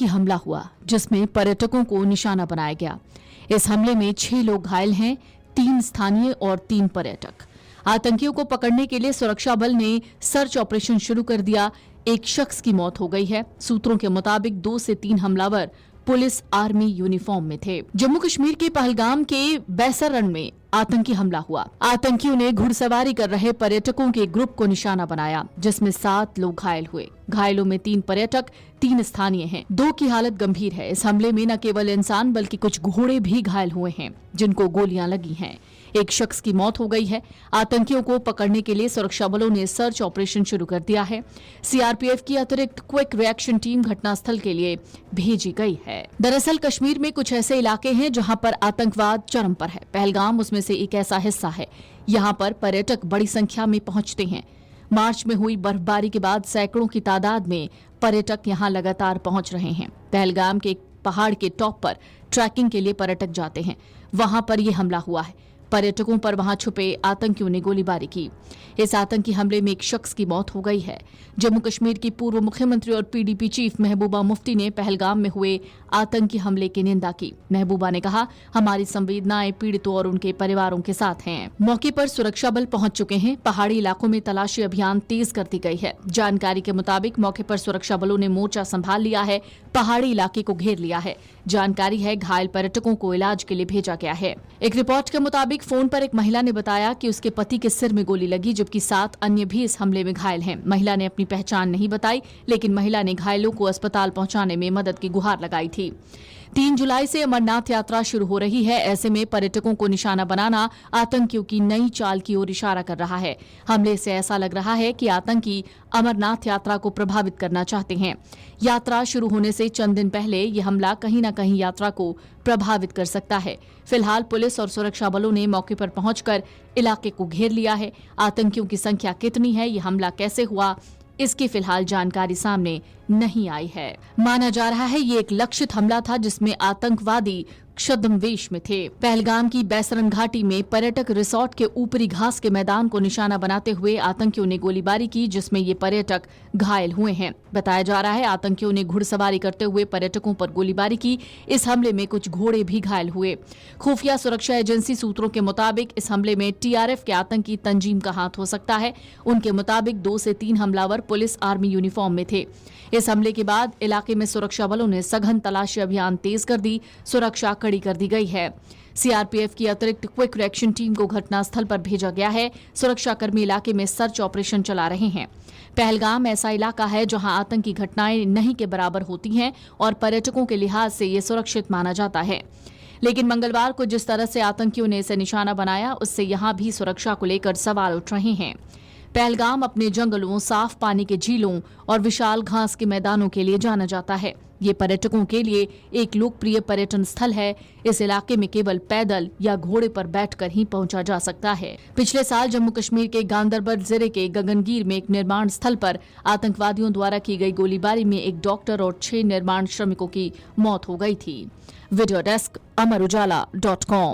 आतंकी हमला हुआ जिसमें पर्यटकों को निशाना बनाया गया। इस हमले में 6 लोग घायल हैं, 3 स्थानीय और 3 पर्यटक। आतंकियों को पकड़ने के लिए सुरक्षा बल ने सर्च ऑपरेशन शुरू कर दिया। एक शख्स की मौत हो गई है। सूत्रों के मुताबिक 2 से 3 हमलावर पुलिस आर्मी यूनिफॉर्म में थे। जम्मू कश्मीर के पहलगाम के बैसरण में आतंकी हमला हुआ। आतंकियों ने घुड़सवारी कर रहे पर्यटकों के ग्रुप को निशाना बनाया, जिसमें 7 लोग घायल हुए। घायलों में 3 पर्यटक, 3 स्थानीय हैं। 2 की हालत गंभीर है। इस हमले में न केवल इंसान बल्कि कुछ घोड़े भी घायल हुए हैं, जिनको गोलियां लगी हैं। एक शख्स की मौत हो गई है। आतंकियों को पकड़ने के लिए सुरक्षा बलों ने सर्च ऑपरेशन शुरू कर दिया है। सीआरपीएफ की अतिरिक्त क्विक रिएक्शन टीम घटनास्थल के लिए भेजी गई है। दरअसल कश्मीर में कुछ ऐसे इलाके हैं जहां पर आतंकवाद चरम पर है। पहलगाम उसमें से एक ऐसा हिस्सा है। यहां पर पर्यटक बड़ी संख्या में पहुंचते हैं। मार्च में हुई बर्फबारी के बाद सैकड़ों की तादाद में पर्यटक यहां लगातार पहुंच रहे हैं। पहलगाम के एक पहाड़ के टॉप पर ट्रैकिंग के लिए पर्यटक जाते हैं। वहां पर यह हमला हुआ है। पर्यटकों पर वहां छुपे आतंकियों ने गोलीबारी की। इस आतंकी हमले में एक शख्स की मौत हो गई है। जम्मू कश्मीर की पूर्व मुख्यमंत्री और पीडीपी चीफ महबूबा मुफ्ती ने पहलगाम में हुए आतंकी हमले की निंदा की। महबूबा ने कहा, हमारी संवेदनाएं पीड़ितों और उनके परिवारों के साथ हैं। मौके पर सुरक्षा बल पहुंच चुके हैं। पहाड़ी इलाकों में तलाशी अभियान तेज कर दी गई है। जानकारी के मुताबिक मौके पर सुरक्षा बलों ने मोर्चा संभाल लिया है। पहाड़ी इलाके को घेर लिया है। जानकारी है घायल पर्यटकों को इलाज के लिए भेजा गया है। एक रिपोर्ट के मुताबिक फोन पर एक महिला ने बताया कि उसके पति के सिर में गोली लगी, जबकि 7 अन्य भी इस हमले में घायल हैं। महिला ने अपनी पहचान नहीं बताई, लेकिन महिला ने घायलों को अस्पताल पहुंचाने में मदद की गुहार लगाई थी। 3 जुलाई से अमरनाथ यात्रा शुरू हो रही है। ऐसे में पर्यटकों को निशाना बनाना आतंकियों की नई चाल की ओर इशारा कर रहा है। हमले से ऐसा लग रहा है कि आतंकी अमरनाथ यात्रा को प्रभावित करना चाहते हैं। यात्रा शुरू होने से चंद दिन पहले यह हमला कहीं न कहीं यात्रा को प्रभावित कर सकता है। फिलहाल पुलिस और सुरक्षा बलों ने मौके पर पहुंचकर इलाके को घेर लिया है। आतंकियों की संख्या कितनी है, यह हमला कैसे हुआ, इसकी फिलहाल जानकारी सामने नहीं आई है। माना जा रहा है ये एक लक्षित हमला था जिसमें आतंकवादी छद्मवेश में थे। पहलगाम की बैसरन घाटी में पर्यटक रिसोर्ट के ऊपरी घास के मैदान को निशाना बनाते हुए आतंकियों ने गोलीबारी की, जिसमें ये पर्यटक घायल हुए हैं। बताया जा रहा है आतंकियों ने घुड़सवारी करते हुए पर्यटकों पर गोलीबारी की। इस हमले में कुछ घोड़े भी घायल हुए। खुफिया सुरक्षा एजेंसी सूत्रों के मुताबिक इस हमले में टीआरएफ के आतंकी तंजीम का हाथ हो सकता है। उनके मुताबिक 2 से 3 हमलावर पुलिस आर्मी यूनिफॉर्म में थे। इस हमले के बाद इलाके में सुरक्षा बलों ने सघन तलाशी अभियान तेज कर दी। सुरक्षा कड़ी कर दी गई है। सीआरपीएफ की अतिरिक्त क्विक रिएक्शन टीम को घटनास्थल पर भेजा गया है। सुरक्षाकर्मी इलाके में सर्च ऑपरेशन चला रहे हैं। पहलगाम ऐसा इलाका है जहां आतंकी घटनाएं नहीं के बराबर होती हैं और पर्यटकों के लिहाज से ये सुरक्षित माना जाता है। लेकिन मंगलवार को जिस तरह से आतंकियों ने इसे निशाना बनाया, उससे यहां भी सुरक्षा को लेकर सवाल उठ रहे हैं। पहलगाम अपने जंगलों, साफ पानी के झीलों और विशाल घास के मैदानों के लिए जाना जाता है। ये पर्यटकों के लिए एक लोकप्रिय पर्यटन स्थल है। इस इलाके में केवल पैदल या घोड़े पर बैठकर ही पहुंचा जा सकता है। पिछले साल जम्मू कश्मीर के गांदरबल जिले के गगनगीर में एक निर्माण स्थल पर आतंकवादियों द्वारा की गई गोलीबारी में एक डॉक्टर और 6 निर्माण श्रमिकों की मौत हो गई थी। वीडियो डेस्क, अमर उजाला.com।